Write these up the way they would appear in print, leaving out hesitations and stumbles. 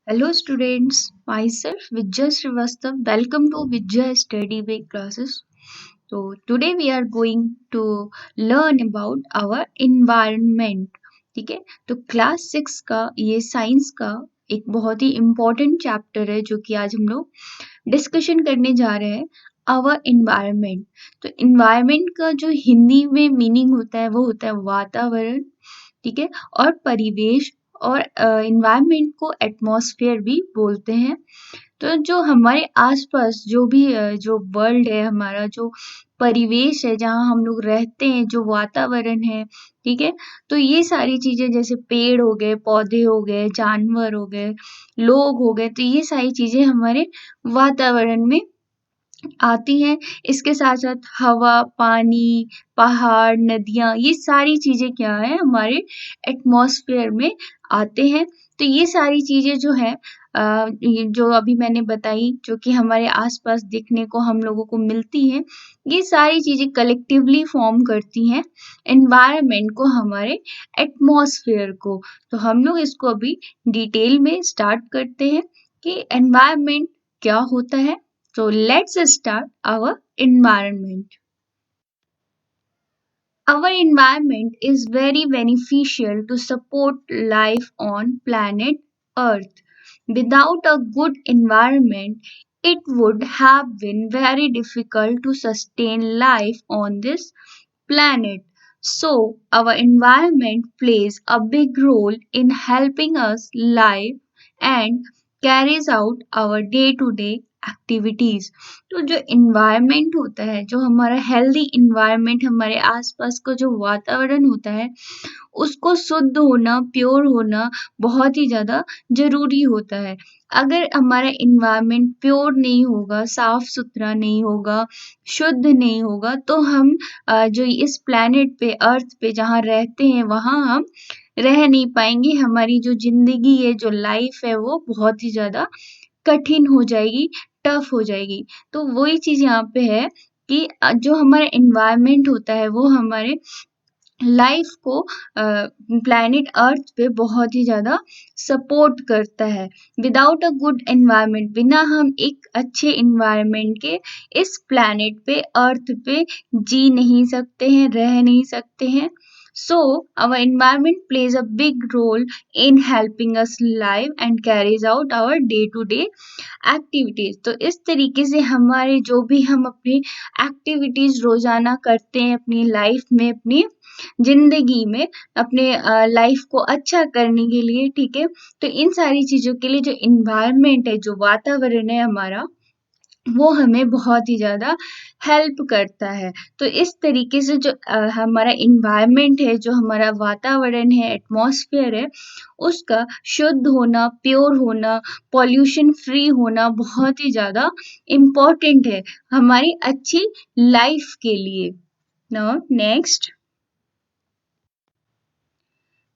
Hello students, myself Vijay Srivastav. Welcome to Vijay Study Week classes. So today we are going to learn about our environment. ठीक है, तो class 6 का ये science का एक बहुत ही इम्पोर्टेंट चैप्टर है जो कि आज हम लोग डिस्कशन करने जा रहे हैं। आवर इन्वायरमेंट, तो इन्वायरमेंट का जो हिंदी में मीनिंग होता है वो होता है वातावरण, ठीक है, और परिवेश। और इन्वायरमेंट को एटमॉस्फेयर भी बोलते हैं। तो जो हमारे आसपास जो भी जो वर्ल्ड है, हमारा जो परिवेश है जहाँ हम लोग रहते हैं, जो वातावरण है, ठीक है, तो ये सारी चीजें जैसे पेड़ हो गए, पौधे हो गए, जानवर हो गए, लोग हो गए, तो ये सारी चीजें हमारे वातावरण में आती हैं। इसके साथ-साथ हवा, पानी, पहाड़, नदियाँ, ये सारी चीज़ें क्या है हमारे एटमॉस्फेयर में आते हैं। तो ये सारी चीज़ें जो है ये जो अभी मैंने बताई, जो कि हमारे आस-पास दिखने को हम लोगों को मिलती हैं, ये सारी चीज़ें कलेक्टिवली फॉर्म करती हैं एनवायरनमेंट को, हमारे एटमॉस्फेयर को। तो हम लोग इसको अभी डिटेल में स्टार्ट करते हैं कि एनवायरनमेंट क्या होता है। So let's start our environment. Our environment is very beneficial to support life on planet Earth. Without a good environment, it would have been very difficult to sustain life on this planet. So, our environment plays a big role in helping us live and carries out our day to day activities. तो जो environment होता है, जो हमारा healthy environment, हमारे आसपास का जो वातावरण होता है, उसको शुद्ध होना, प्योर होना बहुत ही ज़्यादा ज़रूरी होता है। अगर हमारा एनवायरनमेंट प्योर नहीं होगा, साफ-सुथरा नहीं होगा, शुद्ध नहीं होगा, तो हम जो इस प्लैनेट पे, अर्थ पे जहाँ रहते हैं, वहाँ हम रह नहीं पाएँगे। हमारी जो ज़िंदगी है, जो लाइफ़ है, वो बहुत ही ज़्यादा कठिन हो जाएगी, टफ़ हो जाएगी। तो वही चीज़ यहाँ पे है कि जो हमारा एनवायरनमेंट होता है, वो हमारे लाइफ को प्लैनेट अर्थ पे बहुत ही ज़्यादा सपोर्ट करता है। विदाउट अ गुड एनवायरनमेंट, बिना हम एक अच्छे एनवायरनमेंट के इस प्लैनेट पे, अर्थ पे जी नहीं सकते हैं, रह नहीं सकते हैं। So our environment plays a big role in helping us live and carries out our day to day activities. तो इस तरीके से हमारे जो भी हम अपनी एक्टिविटीज रोजाना करते हैं अपनी लाइफ में, अपनी ज़िंदगी में, अपने लाइफ को अच्छा करने के लिए, ठीक है? तो इन सारी चीज़ों के लिए जो एनवायरनमेंट है, जो वातावरण है हमारा, वो हमें बहुत ही ज़्यादा हेल्प करता है। तो इस तरीके से जो हमारा एनवायरनमेंट है, जो हमारा वातावरण है, एटमॉस्फेयर है, उसका शुद्ध होना, प्योर होना, पॉल्यूशन फ्री होना बहुत ही ज़्यादा इम्पोर्टेंट है हमारी अच्छी लाइफ के लिए। Now next,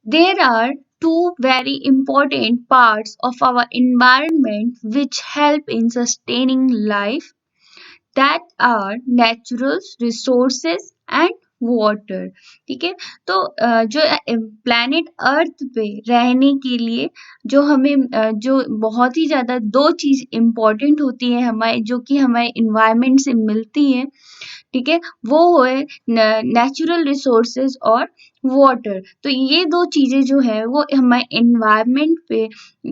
there are two very important parts of our environment which help in sustaining life, that are natural resources and water. ठीक है, तो जो प्लैनेट अर्थ पे रहने के लिए जो हमें जो बहुत ही ज़्यादा दो चीज़ इम्पोर्टेंट होती है हमारे, जो कि हमारे इन्वायरमेंट से मिलती हैं, ठीक है, वो है नेचुरल रिसोर्सेज और वाटर। तो ये दो चीज़ें जो है वो हमारे एनवायरनमेंट पे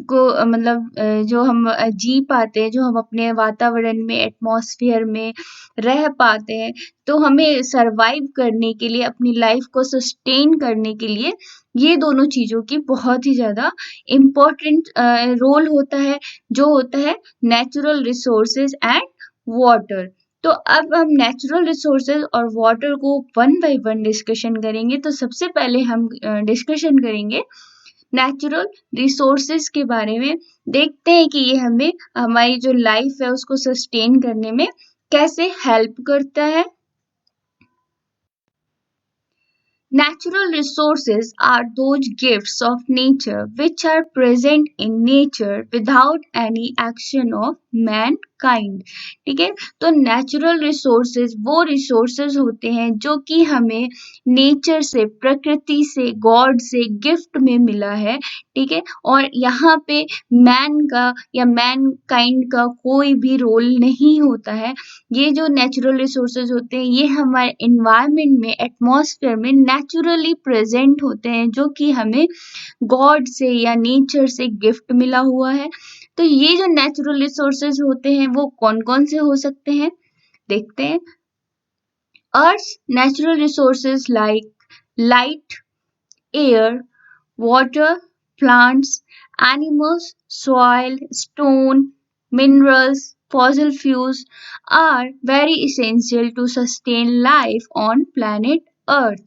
को मतलब जो हम जी पाते हैं, जो हम अपने वातावरण में, एटमॉस्फेयर में रह पाते हैं, तो हमें सरवाइव करने के लिए, अपनी लाइफ को सस्टेन करने के लिए ये दोनों चीज़ों की बहुत ही ज़्यादा इम्पोर्टेंट रोल होता है, जो होता है नेचुरल रिसोर्सेज एंड वाटर। तो अब हम नेचुरल रिसोर्सेज और वाटर को वन बाय वन डिस्कशन करेंगे। तो सबसे पहले हम डिस्कशन करेंगे नेचुरल रिसोर्सेज के बारे में। देखते हैं कि ये हमें हमारी जो लाइफ है उसको सस्टेन करने में कैसे हेल्प करता है। Natural resources are those gifts of nature which are present in nature without any action of mankind. ठीक है, तो नेचुरल रिसोर्सेज वो रिसोर्सेज होते हैं जो कि हमें नेचर से, प्रकृति से, गॉड से गिफ्ट में मिला है. ठीक है, और यहाँ पे मैन का या मैन काइंड का कोई भी रोल नहीं होता है. ये जो नेचुरल रिसोर्सेज होते हैं ये हमारे एनवायरनमेंट में, एटमॉस्फेयर में नेचुरली प्रेजेंट होते हैं जो कि हमें गॉड से या नेचर से गिफ्ट मिला हुआ है. तो ये जो नेचुरल रिसोर्सेज होते हैं वो कौन कौन से हो सकते हैं, देखते हैं. Earth natural resources like light, air, water, plants, animals, soil, stone, minerals, fossil fuels are very essential to sustain life on planet Earth.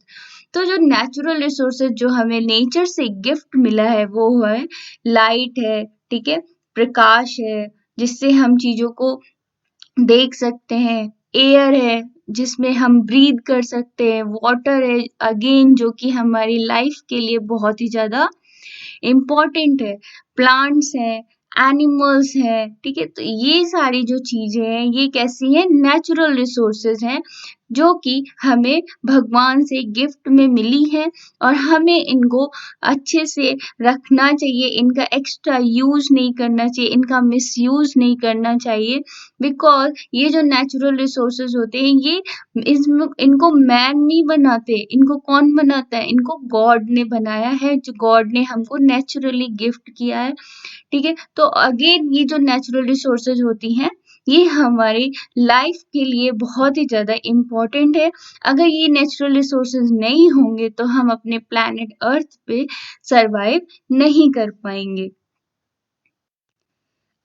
तो जो नेचुरल रिसोर्सेज जो हमें नेचर से गिफ्ट मिला है वो है लाइट है, ठीक है, प्रकाश है जिससे हम चीजों को देख सकते हैं, एयर है जिसमें हम ब्रीद कर सकते हैं, वाटर है अगेन जो कि हमारी लाइफ के लिए बहुत ही ज़्यादा इम्पोर्टेंट है, प्लांट्स हैं, एनिमल्स हैं. ठीक है, तो ये सारी जो चीज़ें हैं ये कैसी हैं, नेचुरल रिसोर्सेज हैं जो कि हमें भगवान से गिफ्ट में मिली है और हमें इनको अच्छे से रखना चाहिए, इनका एक्स्ट्रा यूज नहीं करना चाहिए, इनका मिसयूज नहीं करना चाहिए. बिकॉज ये जो नेचुरल रिसोर्सेज होते हैं ये इनको मैन नहीं बनाते, इनको कौन बनाता है, इनको गॉड ने बनाया है, जो गॉड ने हमको नेचुरली गिफ्ट किया है. ठीक है, तो अगेन ये जो नेचुरल रिसोर्सेज होती हैं ये हमारी लाइफ के लिए बहुत ही ज़्यादा इम्पोर्टेंट है. अगर ये नेचुरल रिसोर्सेज नहीं होंगे तो हम अपने प्लैनेट अर्थ पे सरवाइव नहीं कर पाएंगे.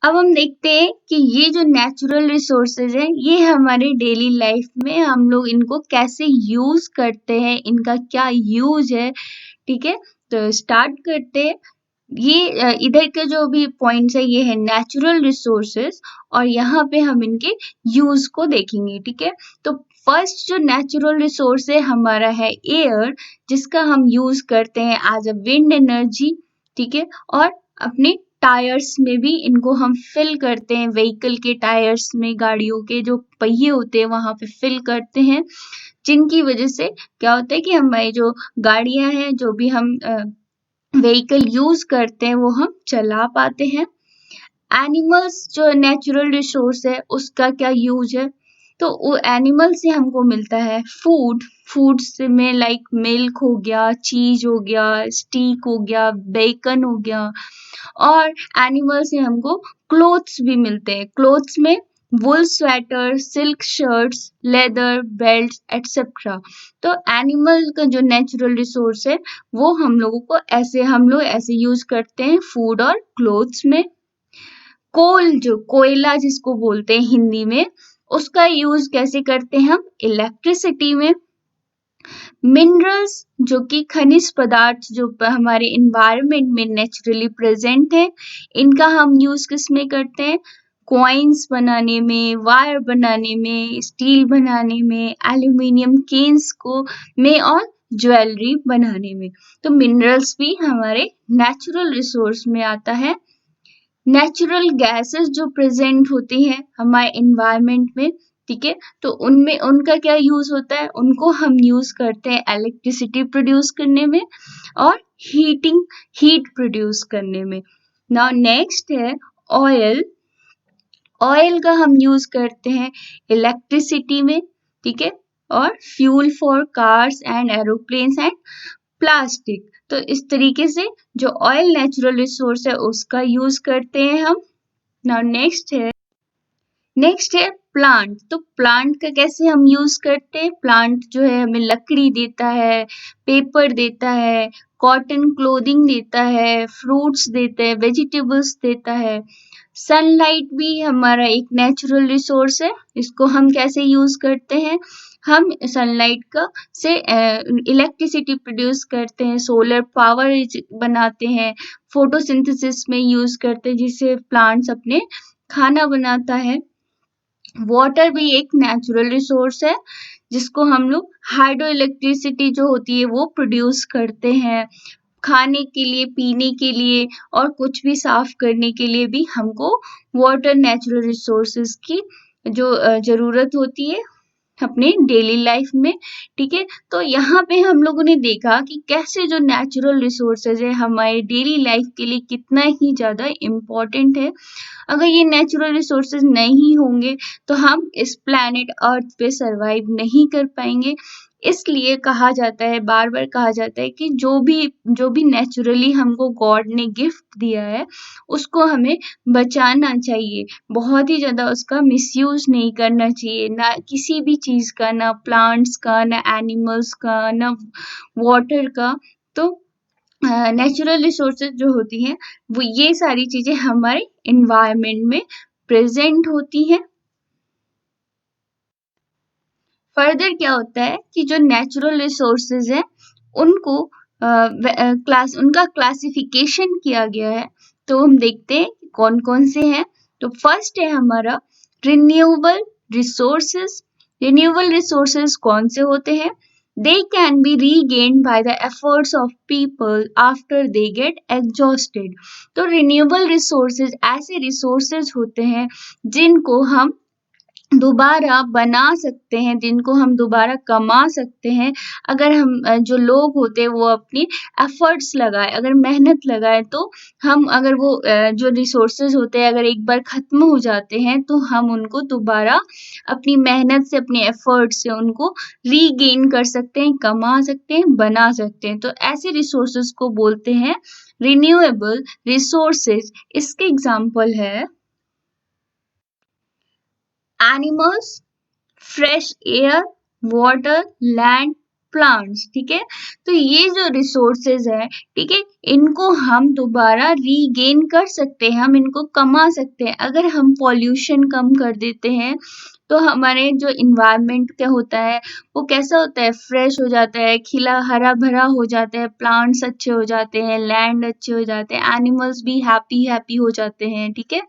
अब हम देखते हैं कि ये जो नेचुरल रिसोर्सेज हैं ये हमारे डेली लाइफ में हम लोग इनको कैसे यूज करते हैं, इनका क्या यूज है. ठीक है, तो स्टार्ट करते हैं. ये इधर के जो भी पॉइंट्स है ये है नेचुरल रिसोर्सेज और यहाँ पे हम इनके यूज को देखेंगे. ठीक है, तो फर्स्ट जो नेचुरल रिसोर्स है हमारा है एयर, जिसका हम यूज करते हैं एज अ विंड एनर्जी. ठीक है, और अपने टायर्स में भी इनको हम फिल करते हैं, व्हीकल के टायर्स में, गाड़ियों के जो पहिए होते हैं वहां पे फिल करते हैं, जिनकी वजह से क्या होता है कि हमारी जो गाड़ियां हैं, जो भी हम व्हीकल यूज करते हैं वो हम चला पाते हैं. एनिमल्स जो नेचुरल रिसोर्स है उसका क्या यूज है, तो वो एनिमल से हमको मिलता है फूड. फूड से में लाइक मिल्क हो गया, चीज हो गया, स्टीक हो गया, बेकन हो गया. और एनिमल से हमको क्लोथ्स भी मिलते हैं. क्लोथ्स में wool sweater, silk shirts, leather, belt etcetera. तो एनिमल का जो नेचुरल रिसोर्स है वो हम लोग ऐसे यूज करते हैं फूड और क्लोथ्स में. कोल जो कोयला जिसको बोलते हैं हिंदी में, उसका यूज कैसे करते हैं हम, इलेक्ट्रिसिटी में. मिनरल्स जो कि खनिज पदार्थ जो हमारे एनवायरनमेंट में नेचुरली प्रेजेंट है, इनका हम यूज किस में करते हैं, कॉइन्स बनाने में, वायर बनाने में, स्टील बनाने में, एल्यूमिनियम केन्स को में और ज्वेलरी बनाने में. तो मिनरल्स भी हमारे नेचुरल रिसोर्स में आता है. नेचुरल गैसेस जो प्रेजेंट होती हैं हमारे एनवायरनमेंट में, ठीक है, तो उनमें उनका क्या यूज होता है, उनको हम यूज करते हैं इलेक्ट्रिसिटी प्रोड्यूस करने में और हीट प्रोड्यूस करने में. नाउ नेक्स्ट है ऑयल. ऑयल का हम यूज करते हैं इलेक्ट्रिसिटी में, ठीक है, और fuel for cars and aeroplanes and plastic. तो इस तरीके से जो ऑयल नेचुरल रिसोर्स है उसका यूज करते हैं हम. नाउ नेक्स्ट है प्लांट. तो प्लांट का कैसे हम यूज करते हैं, प्लांट जो है हमें लकड़ी देता है, पेपर देता है, कॉटन क्लोथिंग देता है, फ्रूट्स देता है, वेजिटेबल्स देता है. सनलाइट भी हमारा एक नेचुरल रिसोर्स है. इसको हम कैसे यूज करते हैं, हम सनलाइट का से इलेक्ट्रिसिटी प्रोड्यूस करते हैं, सोलर पावर बनाते हैं, फोटोसिंथेसिस में यूज करते हैं जिससे प्लांट्स अपने खाना बनाता है. वाटर भी एक नेचुरल रिसोर्स है जिसको हम लोग हाइड्रो इलेक्ट्रिसिटी जो होती है वो प्रोड्यूस करते हैं। खाने के लिए, पीने के लिए और कुछ भी साफ करने के लिए भी हमको वाटर नेचुरल रिसोर्सेज की जो ज़रूरत होती है अपने डेली लाइफ में, ठीक है। तो यहाँ पे हम लोगों ने देखा कि कैसे जो नेचुरल रिसोर्सेज है हमारे डेली लाइफ के लिए कितना ही ज़्यादा इम्पोर्टेंट है। अगर ये नेचुरल रिसोर्सेज नहीं होंगे तो हम इस प्लैनेट अर्थ पे सरवाइव नहीं कर पाएंगे। इसलिए कहा जाता है, बार बार कहा जाता है कि जो भी नेचुरली हमको गॉड ने गिफ्ट दिया है उसको हमें बचाना चाहिए। बहुत ही ज़्यादा उसका मिसयूज नहीं करना चाहिए, ना किसी भी चीज़ का, ना प्लांट्स का, ना एनिमल्स का, ना वाटर का। तो नेचुरल रिसोर्सेज जो होती हैं वो ये सारी चीजें हमारे इन्वायरमेंट में प्रेजेंट होती हैं। फर्दर क्या होता है कि जो नेचुरल रिसोर्सेज हैं उनको उनका क्लासिफिकेशन किया गया है। तो हम देखते हैं कौन कौन से हैं। तो फर्स्ट है हमारा रिन्यूएबल रिसोर्सेज। रिन्यूएबल रिसोर्सेज कौन से होते हैं? They can be regained by the efforts of people after they get exhausted. तो renewable resources ऐसे resources होते हैं जिनको हम दोबारा बना सकते हैं, जिनको हम दोबारा कमा सकते हैं। अगर हम जो लोग होते हैं वो अपनी एफर्ट्स लगाए, अगर मेहनत लगाए, तो हम अगर वो जो रिसोर्सेज होते हैं अगर एक बार ख़त्म हो जाते हैं तो हम उनको दोबारा अपनी मेहनत से, अपने एफर्ट से उनको रीगेन कर सकते हैं, कमा सकते हैं, बना सकते हैं। तो ऐसे रिसोर्सेज को बोलते हैं रिन्यूएबल रिसोर्सेज। इसके एग्जाम्पल है animals, fresh air, water, land, plants, ठीक है। तो ये जो रिसोर्सेज है, ठीक है, इनको हम दोबारा रीगेन कर सकते हैं, हम इनको कमा सकते हैं। अगर हम पॉल्यूशन कम कर देते हैं तो हमारे जो इन्वायरमेंट क्या होता है वो कैसा होता है, फ्रेश हो जाता है, खिला हरा भरा हो जाता है, प्लांट्स अच्छे हो जाते हैं, लैंड अच्छे हो जाते हैं, एनिमल्स भी हैप्पी हैप्पी हो जाते हैं, ठीक है।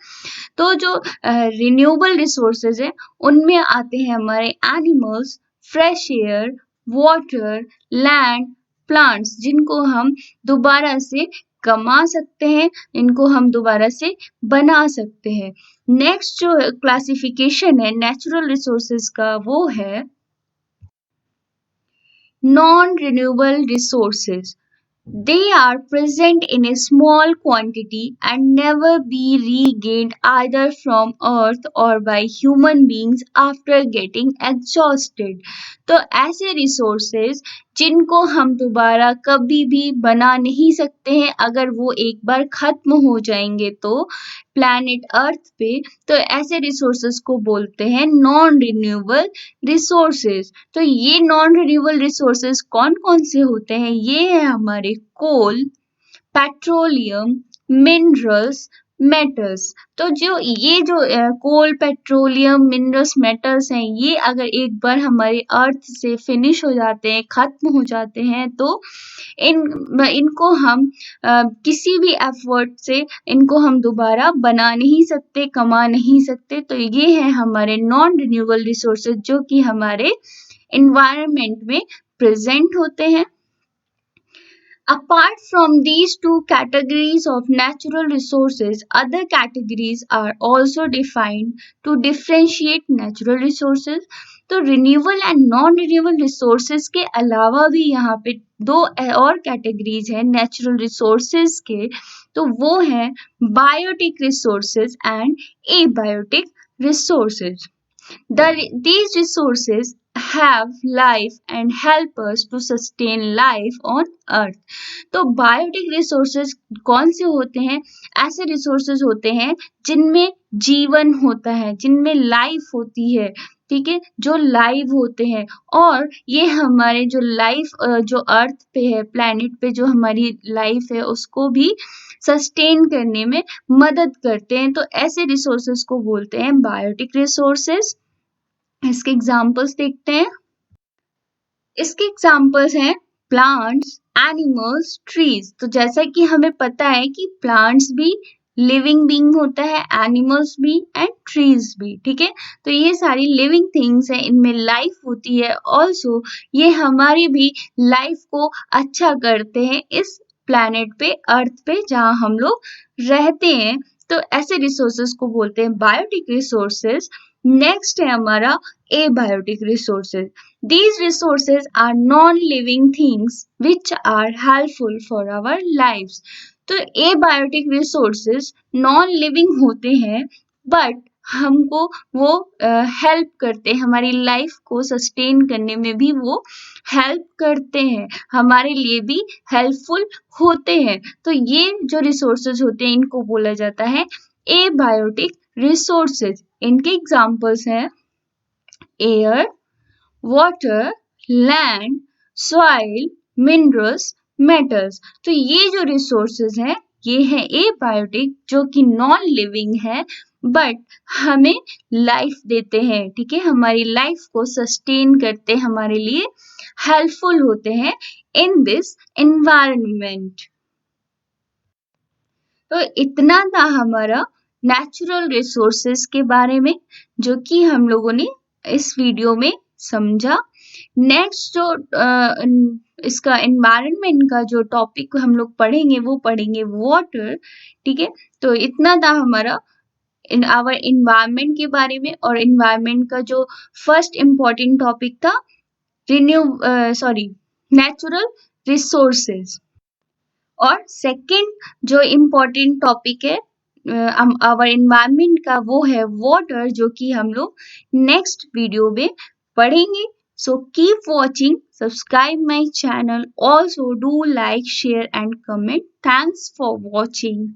तो जो रिन्यूएबल रिसोर्सेज है उनमें आते हैं हमारे animals, fresh air, water, land, plants, जिनको हम दोबारा से कमा सकते हैं, इनको हम दोबारा से बना सकते हैं। नेक्स्ट जो क्लासिफिकेशन है नेचुरल रिसोर्सेज का वो है non renewable resources. They are present in a small quantity and never be regained either from earth or by human beings after getting exhausted. तो ऐसे resources जिनको हम दोबारा कभी भी बना नहीं सकते हैं अगर वो एक बार खत्म हो जाएंगे तो planet अर्थ पे, तो ऐसे resources को बोलते हैं नॉन रिन्यूएबल रिसोर्सेज। तो ये नॉन रिन्यूएबल रिसोर्सेज कौन कौन से होते हैं? ये है हमारे कोल, पेट्रोलियम, मिनरल्स, मेटल्स। तो जो कोल, पेट्रोलियम, मिनरल्स, मेटल्स हैं, ये अगर एक बार हमारे अर्थ से फिनिश हो जाते हैं, खत्म हो जाते हैं, तो इनको हम किसी भी एफर्ट से इनको हम दोबारा बना नहीं सकते, कमा नहीं सकते। तो ये है हमारे नॉन रिन्यूएबल रिसोर्सेज जो कि हमारे एनवायरनमेंट में प्रेजेंट होते हैं। Apart from these two categories of natural resources, other categories are also defined to differentiate natural resources. तो renewable and non renewable resources के अलावा भी यहाँ पे दो और कैटेगरीज हैं नेचुरल रिसोर्सेज के। तो वो हैं biotic resources and abiotic resources. These resources have life and help us to sustain life on earth. तो बायोटिक रिसोर्सेज कौन से होते हैं? ऐसे रिसोर्सेज होते हैं जिनमें जीवन होता है, जिनमें लाइफ होती है, ठीक है, जो लाइव होते हैं। और ये हमारे जो लाइफ जो अर्थ पे है, प्लैनेट पे जो हमारी लाइफ है उसको भी सस्टेन करने में मदद करते हैं। तो ऐसे रिसोर्सेज को बोलते हैं बायोटिक रिसोर्सेज। इसके एग्जाम्पल्स देखते हैं। इसके एग्जाम्पल्स हैं प्लांट्स, एनिमल्स, ट्रीज। तो जैसा कि हमें पता है कि प्लांट्स भी लिविंग बीइंग होता है, एनिमल्स भी एंड ट्रीज भी, ठीक है। तो ये सारी लिविंग थिंग्स है, इनमें लाइफ होती है। ऑल्सो ये हमारी भी लाइफ को अच्छा करते हैं इस प्लैनेट पे, अर्थ पे, जहाँ हम लोग रहते हैं। तो ऐसे रिसोर्सेज को बोलते हैं बायोटिक रिसोर्सेज। नेक्स्ट है हमारा abiotic resources. These resources are non-living things which are helpful for our lives. तो एबायोटिक रिसोर्सेज नॉन लिविंग होते हैं, बट हमको वो हेल्प करते हैं, हमारी लाइफ को सस्टेन करने में भी वो हेल्प करते हैं, हमारे लिए भी हेल्पफुल होते हैं। तो ये जो रिसोर्सेज होते हैं इनको बोला जाता है एबायोटिक रिसोर्सेज। इनके एग्जाम्पल्स हैं air, water, land, soil, minerals, metals. तो ये जो रिसोर्सेज हैं ये है एबायोटिक, जो कि नॉन लिविंग है बट हमें लाइफ देते हैं, ठीक है, हमारी लाइफ को सस्टेन करते, हमारे लिए हेल्पफुल होते हैं इन दिस एनवायरनमेंट। तो इतना था हमारा नेचुरल रिसोर्सेज के बारे में, जो कि हम लोगों ने इस वीडियो में समझा। नेक्स्ट जो इसका एनवायरनमेंट का जो टॉपिक हम लोग पढ़ेंगे वो पढ़ेंगे वाटर, ठीक है। तो इतना था हमारा इन आवर एनवायरनमेंट के बारे में। और एनवायरनमेंट का जो फर्स्ट इम्पोर्टेंट टॉपिक था नेचुरल रिसोर्सेज, और सेकंड जो इम्पोर्टेंट टॉपिक है आवर एनवायरनमेंट का वो है वाटर, जो कि हम लोग नेक्स्ट वीडियो में पढ़ेंगे। So keep watching, subscribe my channel, also do like, share and comment. Thanks for watching.